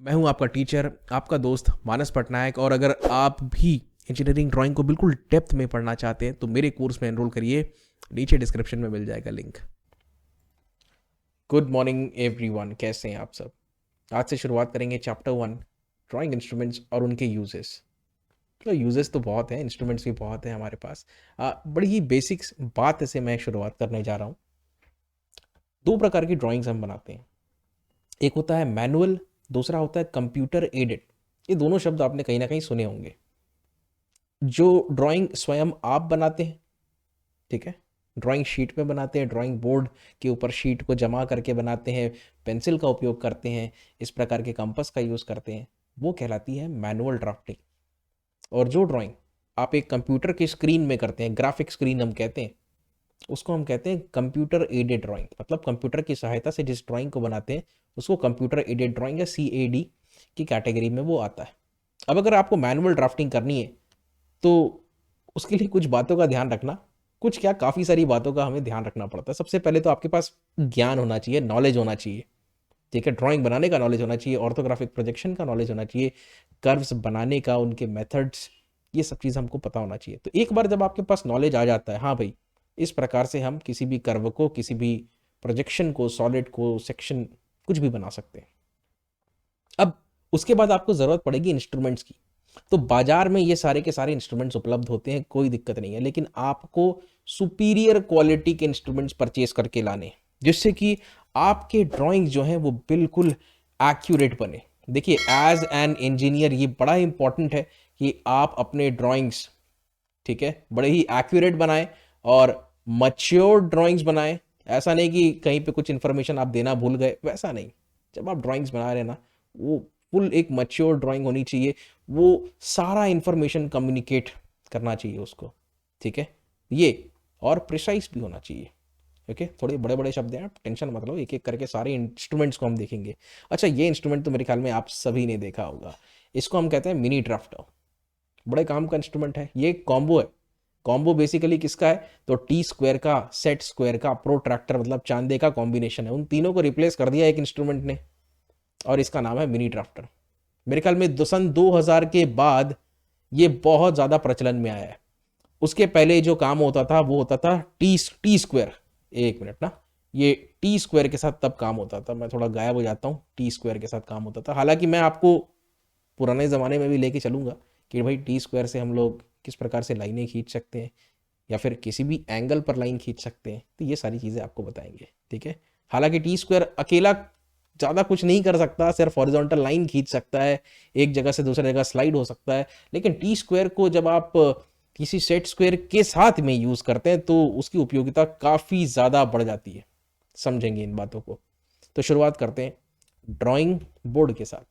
मैं हूं आपका टीचर, आपका दोस्त मानस पटनायक। और अगर आप भी इंजीनियरिंग ड्राइंग को बिल्कुल डेप्थ में पढ़ना चाहते हैं तो मेरे कोर्स में एनरोल करिए, नीचे डिस्क्रिप्शन में मिल जाएगा लिंक। गुड मॉर्निंग एवरीवन, कैसे हैं आप सब। आज से शुरुआत करेंगे चैप्टर 1, ड्राइंग इंस्ट्रूमेंट्स और उनके यूजेस। तो यूजेस तो बहुत हैं, इंस्ट्रूमेंट्स भी बहुत हैं हमारे पास। बड़ी ही बेसिक्स बात से मैं शुरुआत करने जा रहा हूँ। दो प्रकार की ड्राइंग्स हम बनाते हैं, एक होता है मैनुअल, दूसरा होता है कंप्यूटर एडेड। ये दोनों शब्द आपने कहीं ना कहीं सुने होंगे। जो ड्राइंग स्वयं आप बनाते हैं, ठीक है, ड्राइंग शीट पे बनाते हैं, ड्राइंग बोर्ड के ऊपर शीट को जमा करके बनाते हैं, पेंसिल का उपयोग करते हैं, इस प्रकार के कंपास का यूज़ करते हैं, वो कहलाती है मैनुअल ड्राफ्टिंग। और जो ड्राइंग आप एक कंप्यूटर की स्क्रीन में करते हैं, ग्राफिक स्क्रीन हम कहते हैं, उसको हम कहते हैं कंप्यूटर एडेड ड्राइंग। मतलब कंप्यूटर की सहायता से जिस ड्राइंग को बनाते हैं उसको कंप्यूटर एडेड ड्राइंग या CAD की कैटेगरी में वो आता है। अब अगर आपको मैनुअल ड्राफ्टिंग करनी है तो उसके लिए कुछ बातों का ध्यान रखना, कुछ क्या काफ़ी सारी बातों का हमें ध्यान रखना पड़ता है। सबसे पहले तो आपके पास ज्ञान होना चाहिए, नॉलेज होना चाहिए, ठीक है। ड्राइंग बनाने का नॉलेज होना चाहिए, ऑर्थोग्राफिक प्रोजेक्शन का नॉलेज होना चाहिए, कर्व्स बनाने का, उनके मेथड्स, ये सब चीज़ हमको पता होना चाहिए। तो एक बार जब आपके पास नॉलेज आ जाता है, हाँ भाई इस प्रकार से हम किसी भी कर्व को, किसी भी प्रोजेक्शन को, सॉलिड को, सेक्शन, कुछ भी बना सकते हैं। अब उसके बाद आपको ज़रूरत पड़ेगी इंस्ट्रूमेंट्स की। तो बाजार में ये सारे के सारे इंस्ट्रूमेंट्स उपलब्ध होते हैं, कोई दिक्कत नहीं है, लेकिन आपको सुपीरियर क्वालिटी के इंस्ट्रूमेंट्स परचेज करके लाने, जिससे कि आपके ड्राइंग जो है वो बिल्कुल एक्यूरेट बने। देखिए, एज एन इंजीनियर ये बड़ा इंपॉर्टेंट है कि आप अपने ड्राइंग्स, ठीक है, बड़े ही एक्यूरेट बनाएं और मच्योर ड्राइंग्स बनाएं। ऐसा नहीं कि कहीं पे कुछ इन्फॉर्मेशन आप देना भूल गए, वैसा नहीं। जब आप ड्राइंग्स बना रहे हैं ना, वो फुल एक मच्योर ड्राइंग होनी चाहिए, वो सारा इंफॉर्मेशन कम्युनिकेट करना चाहिए उसको, ठीक है। ये और प्रिसाइज भी होना चाहिए, ओके। थोड़े बड़े बड़े शब्द हैं, आप टेंशन मत लो, एक एक करके सारे इंस्ट्रूमेंट्स को हम देखेंगे। अच्छा, ये इंस्ट्रूमेंट तो मेरे ख्याल में आप सभी ने देखा होगा, इसको हम कहते हैं मिनी ड्राफ्टर। बड़े काम का इंस्ट्रूमेंट है, ये कॉम्बो है। कॉम्बो बेसिकली किसका है, तो टी स्क्वायर का, सेट स्क्वायर का, प्रोट्रैक्टर मतलब चांदे का कॉम्बिनेशन है। उन तीनों को रिप्लेस कर दिया एक इंस्ट्रूमेंट ने, और इसका नाम है मिनी ड्राफ्टर। मेरे ख्याल में सन 2000 के बाद ये बहुत ज़्यादा प्रचलन में आया है। उसके पहले जो काम होता था वो होता था टी स्क्वायर। एक मिनट ना, ये टी स्क्वायर के साथ तब काम होता था, मैं थोड़ा गायब हो जाता हूँ। टी स्क्वायर के साथ काम होता था, हालांकि मैं आपको पुराने ज़माने में भी लेके चलूँगा कि भाई टी स्क्वायर से हम लोग किस प्रकार से लाइनें खींच सकते हैं, या फिर किसी भी एंगल पर लाइन खींच सकते हैं। तो ये सारी चीज़ें आपको बताएंगे, ठीक है। हालांकि टी स्क्वायर अकेला ज़्यादा कुछ नहीं कर सकता, सिर्फ हॉरिजॉन्टल लाइन खींच सकता है, एक जगह से दूसरी जगह स्लाइड हो सकता है। लेकिन टी स्क्वायर को जब आप किसी सेट स्क्वायर के साथ में यूज़ करते हैं तो उसकी उपयोगिता काफ़ी ज़्यादा बढ़ जाती है। समझेंगे इन बातों को। तो शुरुआत करते हैं ड्राइंग बोर्ड के साथ,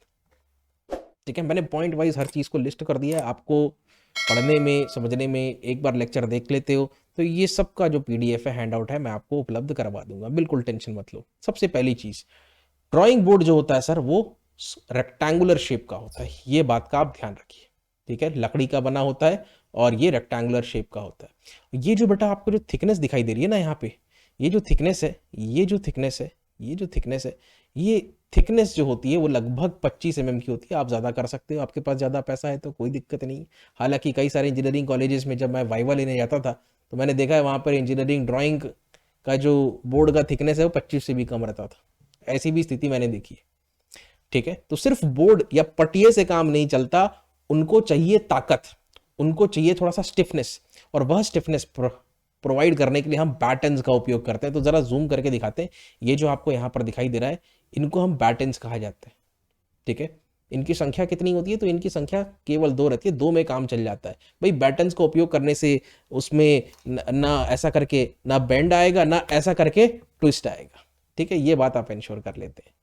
ठीक है। मैंने पॉइंट वाइज हर चीज़ को लिस्ट कर दिया है, आपको पढ़ने में, समझने में एक बार लेक्चर देख लेते हो तो ये सब का जो PDF है, हैंड आउट है, मैं आपको उपलब्ध करवा दूंगा, बिल्कुल टेंशन मत लो। सबसे पहली चीज़, ड्राइंग बोर्ड जो होता है सर वो रेक्टेंगुलर शेप का होता है, ये बात का आप ध्यान रखिए, ठीक है। लकड़ी का बना होता है और ये रेक्टेंगुलर शेप का होता है। ये जो बेटा आपको जो थिकनेस दिखाई दे रही है ना यहाँ पे, ये जो थिकनेस है, ये जो थिकनेस है, ये जो थिकनेस है, ये थिकनेस जो होती है वो लगभग 25 mm की होती है। आप ज़्यादा कर सकते हो, आपके पास ज़्यादा पैसा है तो कोई दिक्कत नहीं। हालांकि कई सारे इंजीनियरिंग कॉलेजेस में जब मैं वाइवा लेने जाता था तो मैंने देखा है वहाँ पर इंजीनियरिंग ड्राइंग का जो बोर्ड का थिकनेस है वो 25 से भी कम रहता था। ऐसी भी स्थिति मैंने देखी है, ठीक है। तो सिर्फ बोर्ड या पटिए से काम नहीं चलता, उनको चाहिए ताकत, उनको चाहिए थोड़ा सा स्टिफनेस, और वह स्टिफनेस प्रोवाइड करने के लिए हम बैटन्स का उपयोग करते हैं। तो जरा जूम करके दिखाते हैं, ये जो आपको यहाँ पर दिखाई दे रहा है इनको हम बैटन्स कहा जाता है, ठीक है। इनकी संख्या कितनी होती है, तो इनकी संख्या केवल 2 रहती है, 2 में काम चल जाता है भाई। बैटन्स का उपयोग करने से उसमें ना ऐसा करके ना बेंड आएगा, ना ऐसा करके ट्विस्ट आएगा, ठीक है। ये बात आप इंश्योर कर लेते हैं।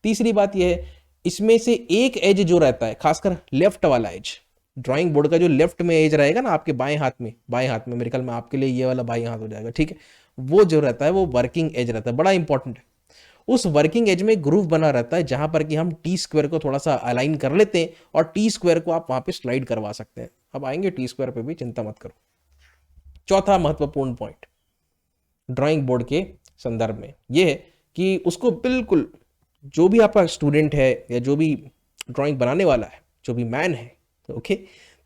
तीसरी बात यह है, इसमें से एक एज जो रहता है, खासकर लेफ्ट वाला एज, ड्राइंग बोर्ड का जो लेफ्ट में एज रहेगा ना आपके बाएं हाथ में, मेरे ख्याल में आपके लिए ये वाला बाएं हाथ हो जाएगा, ठीक है। वो जो रहता है वो वर्किंग एज रहता है, बड़ा इंपॉर्टेंट है। उस वर्किंग एज में ग्रूव बना रहता है जहां पर कि हम टी स्क्वायर को थोड़ा सा अलाइन कर लेते हैं और टी स्क्वायर को आप वहां पे स्लाइड करवा सकते हैं। अब आएंगे टी स्क्वायर पे भी, चिंता मत करो। चौथा महत्वपूर्ण पॉइंट ड्राइंग बोर्ड के संदर्भ में यह है कि उसको बिल्कुल, जो भी आपका स्टूडेंट है या जो भी ड्राइंग बनाने वाला है, जो भी मैन है, ओके,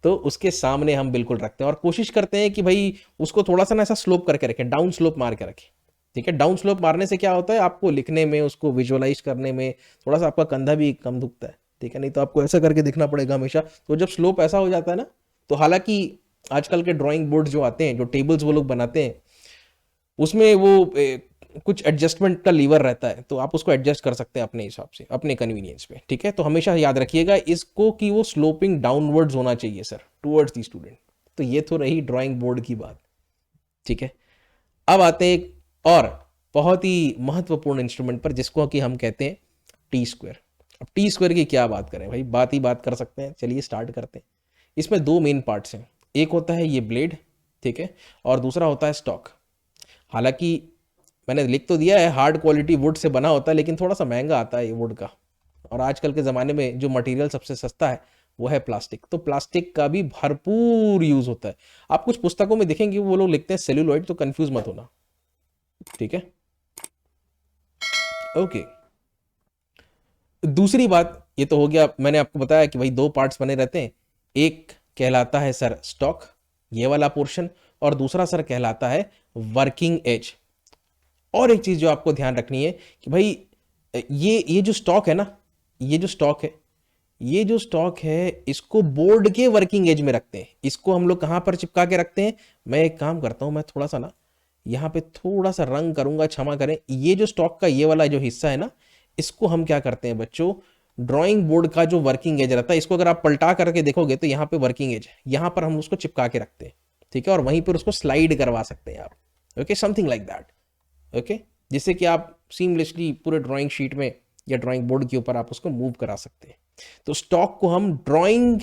तो उसके सामने हम बिल्कुल रखते हैं और कोशिश करते हैं कि भाई उसको थोड़ा सा ना ऐसा स्लोप करके रखें, डाउन स्लोप मार के रखें। ठीक है, डाउन स्लोप मारने से क्या होता है, आपको लिखने में, उसको विजुअलाइज करने में थोड़ा सा आपका कंधा भी कम दुखता है। ठीक है, नहीं तो आपको ऐसा करके दिखना पड़ेगा हमेशा। तो जब स्लोप ऐसा हो जाता है ना, तो हालांकि आजकल के ड्राइंग बोर्ड जो आते हैं, जो टेबल्स वो लोग बनाते हैं, उसमें वो कुछ एडजस्टमेंट का लीवर रहता है, तो आप उसको एडजस्ट कर सकते हैं अपने हिसाब से, अपने कन्वीनियंस पे। ठीक है, तो हमेशा याद रखिएगा इसको कि वो स्लोपिंग डाउनवर्ड्स होना चाहिए सर, टुवर्ड्स दी स्टूडेंट। तो ये तो रही ड्राइंग बोर्ड की बात। ठीक है, अब आते हैं एक और बहुत ही महत्वपूर्ण इंस्ट्रूमेंट पर, जिसको कि हम कहते हैं टी स्क्वायर। अब टी स्क्वायर की क्या बात करें भाई, बात ही बात कर सकते हैं, चलिए स्टार्ट करते हैं। इसमें दो मेन पार्ट्स हैं, एक होता है ये ब्लेड, ठीक है, और दूसरा होता है स्टॉक। हालांकि मैंने लिख तो दिया है हार्ड क्वालिटी वुड से बना होता है, लेकिन थोड़ा सा महंगा आता है ये वुड का। और आजकल के ज़माने में जो मटेरियल सबसे सस्ता है वो है प्लास्टिक, तो प्लास्टिक का भी भरपूर यूज़ होता है। आप कुछ पुस्तकों में देखेंगे वो लोग लिखते हैं सेल्यूलॉइड, तो कंफ्यूज मत होना। ठीक है, ओके। दूसरी बात, ये तो हो गया, मैंने आपको बताया कि भाई दो पार्ट्स बने रहते हैं, एक कहलाता है सर स्टॉक, ये वाला पोर्शन, और दूसरा सर कहलाता है वर्किंग एज। और एक चीज जो आपको ध्यान रखनी है कि भाई ये जो स्टॉक है ना, ये जो स्टॉक है, ये जो स्टॉक है, इसको बोर्ड के वर्किंग एज में रखते हैं। इसको हम लोग कहां पर चिपका के रखते हैं, मैं एक काम करता हूं, मैं थोड़ा सा ना यहाँ पे थोड़ा सा रंग करूंगा, क्षमा करें। ये जो स्टॉक का ये वाला जो हिस्सा है ना, इसको हम क्या करते हैं बच्चों, ड्राइंग बोर्ड का जो वर्किंग एज रहता है, इसको अगर आप पलटा करके देखोगे तो यहाँ पे वर्किंग एज है, यहाँ पर हम उसको चिपका के रखते हैं। ठीक है, और वहीं पर उसको स्लाइड करवा सकते हैं आप। Okay, something like that. Okay, जिससे कि आप सीमलेसली पूरे ड्राइंग शीट में या ड्राइंग बोर्ड के ऊपर आप उसको मूव करा सकते हैं। तो स्टॉक को हम ड्राइंग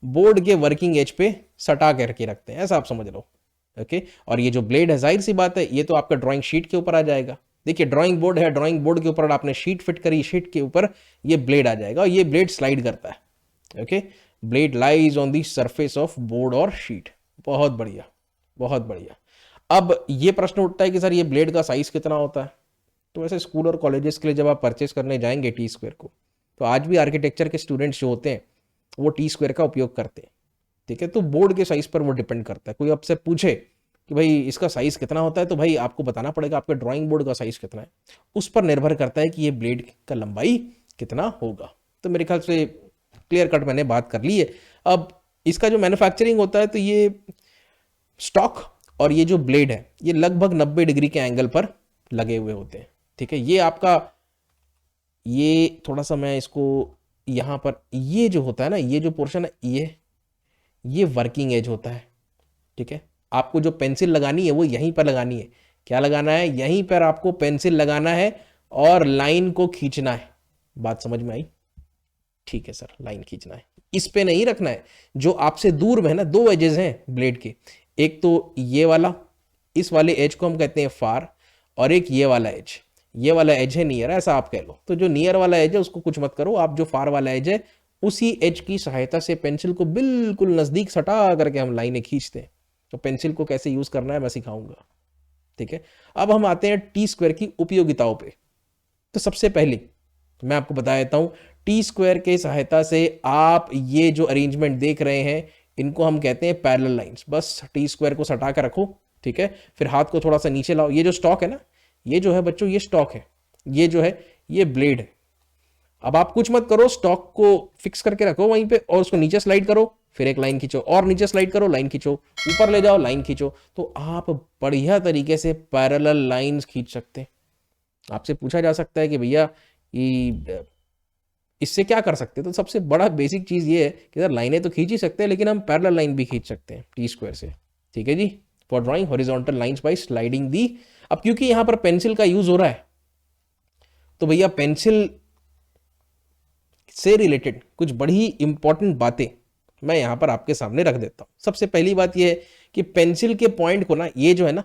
बोर्ड के वर्किंग एज पे सटा करके रखते हैं, ऐसा आप समझ लो। ओके, और ये जो ब्लेड है, जाहिर सी बात है, ये तो आपका ड्राइंग शीट के ऊपर आ जाएगा। देखिए ड्राइंग बोर्ड है, ड्राइंग बोर्ड के ऊपर आपने शीट फिट करी, शीट के ऊपर ये ब्लेड आ जाएगा, और ये ब्लेड स्लाइड करता है। Okay, blade lies on the surface of board और शीट। बहुत बढ़िया, बहुत बढ़िया। अब ये प्रश्न उठता है कि सर ये ब्लेड का साइज कितना होता है। तो वैसे स्कूल और कॉलेजेस के लिए जब आप परचेस करने जाएंगे टी स्क्वायर को, तो आज भी आर्किटेक्चर के स्टूडेंट्स जो होते हैं वो टी स्क्वायर का उपयोग करते हैं। ठीक है, तो बोर्ड के साइज पर वो डिपेंड करता है। कोई आपसे पूछे कि भाई इसका साइज कितना होता है, तो भाई आपको बताना पड़ेगा आपके ड्राइंग बोर्ड का साइज कितना है, उस पर निर्भर करता है कि ये ब्लेड का लंबाई कितना होगा। तो मेरे ख्याल से क्लियर कट मैंने बात कर ली है। अब इसका जो मैन्युफैक्चरिंग होता है, तो ये स्टॉक और ये जो ब्लेड है, ये लगभग 90 डिग्री के एंगल पर लगे हुए होते हैं। ठीक है, ये आपका, ये थोड़ा सा मैं इसको यहाँ पर, ये जो होता है ना, ये जो पोर्शन है, ये वर्किंग एज होता है। ठीक है, आपको जो पेंसिल लगानी है वो यहीं पर लगानी है। क्या लगाना है, यहीं पर आपको पेंसिल लगाना है और लाइन को खींचना है। बात समझ में आई? ठीक है सर, लाइन खींचना है, इस पे नहीं रखना है। जो आपसे दूर में है ना, दो एजेस हैं ब्लेड के, एक तो ये वाला, इस वाले एज को हम कहते हैं फार, और एक ये वाला एज, ये वाला एज है नियर, ऐसा आप कह लो। तो जो नियर वाला एज है उसको कुछ मत करो, आप जो फार वाला एज है उसी एज की सहायता से पेंसिल को बिल्कुल नजदीक सटा करके हम लाइनें खींचते हैं। तो पेंसिल को कैसे यूज करना है मैं सिखाऊंगा। ठीक है, अब हम आते हैं टी स्क्वायर की उपयोगिताओं पे। तो सबसे पहले मैं आपको बता देता हूं, टी स्क्वायर के सहायता से आप ये जो अरेंजमेंट देख रहे हैं, इनको हम कहते हैं पैरेलल लाइंस। बस टी स्क्वायर को सटा कर रखो। ठीक है, फिर हाथ को थोड़ा सा नीचे लाओ। ये जो स्टॉक है ना, ये जो है बच्चों, ये स्टॉक है, ये जो है ये ब्लेड है। अब आप कुछ मत करो, स्टॉक को फिक्स करके रखो वहीं पे, और उसको नीचे स्लाइड करो, फिर एक लाइन खींचो, और नीचे स्लाइड करो, लाइन खींचो, ऊपर ले जाओ, लाइन खींचो। तो आप बढ़िया तरीके से पैरेलल लाइंस खींच सकते हैं। आपसे पूछा जा सकता है कि भैया ये इससे क्या कर सकते हैं, तो सबसे बड़ा बेसिक चीज ये है कि सर लाइनें तो खींच ही सकते हैं, लेकिन हम पैरेलल लाइन भी खींच सकते हैं टी स्क्वायर से। ठीक है जी, for drawing horizontal lines by sliding दी। अब क्योंकि यहां पर पेंसिल का यूज हो रहा है, तो भैया पेंसिल से रिलेटेड कुछ बड़ी इंपॉर्टेंट बातें मैं यहां पर आपके सामने रख देता हूं। सबसे पहली बात यह है कि पेंसिल के पॉइंट को ना, ये जो है ना,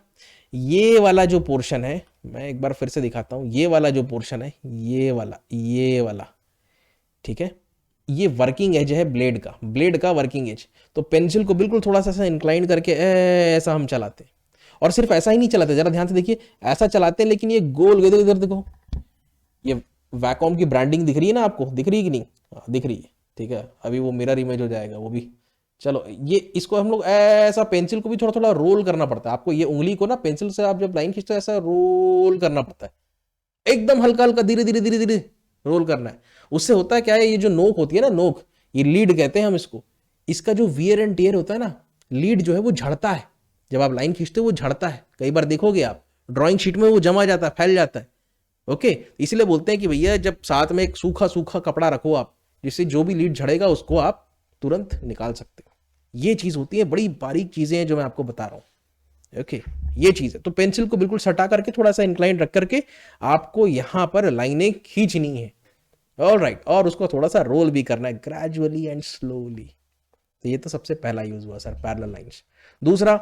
ये वाला जो पोर्शन है, मैं एक बार फिर से दिखाता हूं, ये वाला जो पोर्शन है, ये वाला, ठीक है, ये वर्किंग एज है ब्लेड का, ब्लेड का वर्किंग एज। तो पेंसिल को बिल्कुल थोड़ा सा इंक्लाइन करके ऐसा हम चलाते हैं, और सिर्फ ऐसा ही नहीं चलाते, जरा ध्यान से देखिए, ऐसा चलाते हैं, लेकिन ये गोल, इधर इधर देखो, ये वैकॉम की ब्रांडिंग दिख रही है ना आपको, दिख रही है कि नहीं? हाँ दिख रही है, ठीक है। अभी वो मिरर इमेज हो जाएगा वो भी। चलो ये इसको हम लोग ऐसा, पेंसिल को भी थोड़ा थोड़ा रोल करना पड़ता है आपको, ये उंगली को ना पेंसिल से आप जब लाइन खींचते हो ऐसा रोल करना पड़ता है, एकदम हल्का हल्का धीरे धीरे धीरे धीरे रोल करना है। उससे होता है क्या है, ये जो नोक होती है ना, नोक, ये लीड कहते हैं हम इसको, इसका जो वियर एंड टियर होता है ना, लीड जो है वो झड़ता है, जब आप लाइन खींचते हो वो झड़ता है, कई बार देखोगे आप ड्राइंग शीट में वो जमा जाता है, फैल जाता है। ओके, इसलिए बोलते हैं कि भैया जब साथ में एक सूखा सूखा कपड़ा रखो आप, जिससे जो भी लीड झड़ेगा उसको आप तुरंत निकाल सकते हो। ये चीज होती है, बड़ी बारीक चीजें हैं जो मैं आपको बता रहा हूं। ओके, ये चीज है। तो पेंसिल को बिल्कुल सटा करके थोड़ा सा इंक्लाइन रख करके आपको यहां पर लाइनें खींचनी है। ऑल राइट, और उसको थोड़ा सा रोल भी करना है ग्रेजुअली एंड स्लोली। तो ये तो सबसे पहला यूज हुआ सर, पैरेलल लाइंस। दूसरा,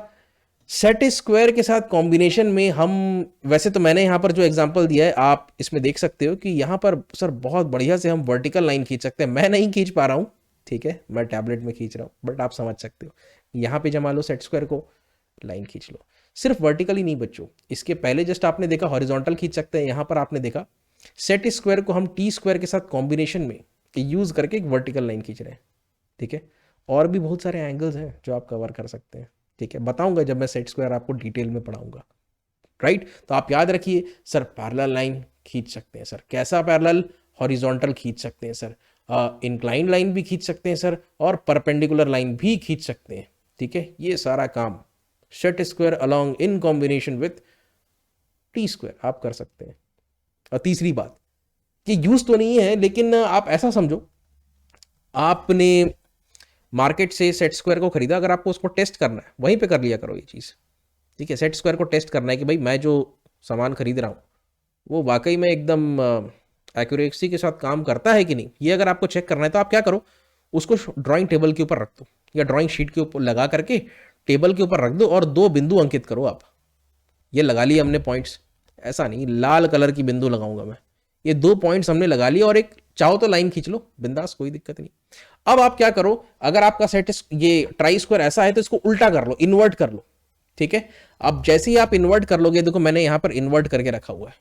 सेट स्क्वायर के साथ कॉम्बिनेशन में हम, वैसे तो मैंने यहाँ पर जो एग्जांपल दिया है आप इसमें देख सकते हो कि यहाँ पर सर बहुत बढ़िया से हम वर्टिकल लाइन खींच सकते हैं। मैं नहीं खींच पा रहा हूँ, ठीक है, मैं टैबलेट में खींच रहा हूँ, बट आप समझ सकते हो। यहाँ पे जमा लो सेट स्क्वायर को, लाइन खींच लो। सिर्फ वर्टिकल ही नहीं बच्चों, इसके पहले जस्ट आपने देखा हॉरिजॉन्टल खींच सकते हैं, यहाँ पर आपने देखा सेट स्क्वायर को हम टी स्क्वायर के साथ कॉम्बिनेशन में यूज करके एक वर्टिकल लाइन खींच रहे हैं, ठीक है। और भी बहुत सारे एंगल्स हैं जो आप कवर कर सकते हैं, ठीक है, बताऊंगा जब मैं सेट स्क्वायर आपको डिटेल में पढ़ाऊंगा, राइट। तो आप याद रखिए सर, पैरेलल लाइन खींच सकते हैं सर, कैसा पैरेलल? हॉरिजॉन्टल खींच सकते हैं सर, इंक्लाइन लाइन भी खींच सकते हैं सर, और परपेंडिकुलर लाइन भी खींच सकते हैं, ठीक है। ये सारा काम set square along in combination with T square आप कर सकते हैं। और तीसरी बात, कि यूज तो नहीं है लेकिन आप ऐसा समझो, आपने मार्केट से सेट स्क्वायर को खरीदा, अगर आपको उसको टेस्ट करना है वहीं पे कर लिया करो ये चीज़, ठीक है। सेट स्क्वायर को टेस्ट करना है कि भाई मैं जो सामान खरीद रहा हूँ वो वाकई में एकदम एक्यूरेसी के साथ काम करता है कि नहीं, ये अगर आपको चेक करना है तो आप क्या करो, उसको ड्राइंग टेबल के ऊपर रख दो या ड्राइंग शीट के ऊपर लगा करके टेबल के ऊपर रख दो और 2 बिंदु अंकित करो आप। ये लगा लिए हमने पॉइंट्स, ऐसा नहीं लाल कलर की बिंदु लगाऊंगा मैं, ये 2 पॉइंट्स हमने लगा लिए, और एक चाहो तो लाइन खींच लो बिंदास, कोई दिक्कत नहीं। अब आप क्या करो, अगर आपका सेट ये ट्राई स्क्वायर ऐसा है तो इसको उल्टा कर लो, इन्वर्ट कर लो, ठीक है। अब जैसे ही आप इन्वर्ट कर लोगे, देखो मैंने यहां पर इन्वर्ट करके रखा हुआ है,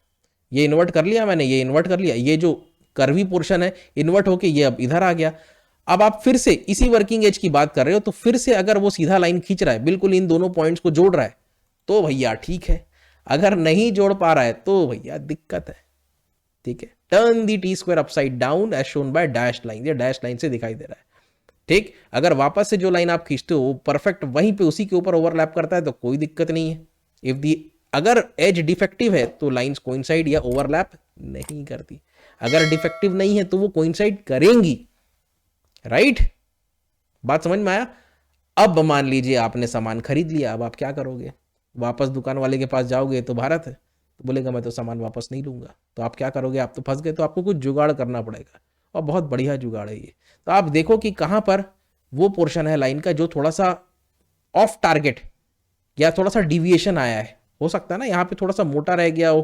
ये इन्वर्ट कर लिया मैंने, ये इन्वर्ट कर लिया, ये जो कर्वी पोर्शन है इन्वर्ट होके ये अब इधर आ गया। अब आप फिर से इसी वर्किंग एज की बात कर रहे हो, तो फिर से अगर वो सीधा लाइन खींच रहा है, बिल्कुल इन दोनों पॉइंट्स को जोड़ रहा है, तो भैया ठीक है। अगर नहीं जोड़ पा रहा है तो भैया दिक्कत है, ठीक है। Turn the T square upside down as shown by dash line, ये डैश लाइन से दिखाई दे रहा है, ठीक। अगर वापस से जो लाइन आप खींचते हो परफेक्ट वहीं पे उसी के ऊपर ओवरलैप करता है तो कोई दिक्कत नहीं है। इफ दी, अगर एज डिफेक्टिव है तो लाइंस कोइंसाइड या ओवरलैप नहीं करती, अगर डिफेक्टिव नहीं है तो वो कोइंसाइड करेंगी, राइट। बात समझ में आया? अब मान लीजिए आपने सामान खरीद लिया, अब आप क्या करोगे? वापस दुकान वाले के पास जाओगे तो भारत है, तो बोलेगा मैं तो सामान वापस नहीं लूंगा, तो आप क्या करोगे? आप तो फंस गए, तो आपको कुछ जुगाड़ करना पड़ेगा, और बहुत बढ़िया जुगाड़ है ये। तो आप देखो कि कहां पर वो पोर्शन है लाइन का जो थोड़ा सा ऑफ टारगेट या थोड़ा सा डिविएशन आया है, हो सकता है ना यहाँ पे थोड़ा सा मोटा रह गया हो,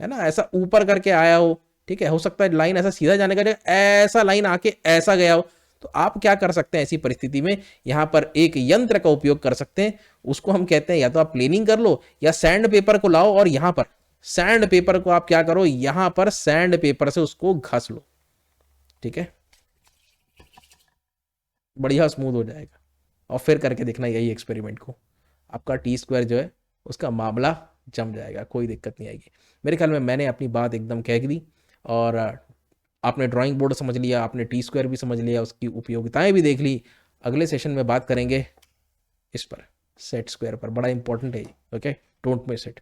है ना, ऐसा ऊपर करके आया हो, ठीक है, हो सकता है लाइन ऐसा सीधा जाने का जगह ऐसा लाइन आके ऐसा गया हो। तो आप क्या कर सकते हैं ऐसी परिस्थिति में, यहां पर एक यंत्र का उपयोग कर सकते हैं, उसको हम कहते हैं या तो आप प्लेनिंग कर लो या सैंड पेपर को लाओ, और यहां पर सैंड पेपर को आप क्या करो, यहां पर सैंड पेपर से उसको घस लो, ठीक है, बढ़िया स्मूथ हो जाएगा। और फिर करके देखना यही एक्सपेरिमेंट को, आपका टी स्क्वायर जो है उसका मामला जम जाएगा, कोई दिक्कत नहीं आएगी। मेरे ख्याल में मैंने अपनी बात एकदम कह दी, और आपने ड्राइंग बोर्ड समझ लिया, आपने टी स्क्वायर भी समझ लिया, उसकी उपयोगिताएं भी देख ली। अगले सेशन में बात करेंगे इस पर, सेट स्क्वायर पर, बड़ा इंपॉर्टेंट है, ओके, डोंट मिस इट।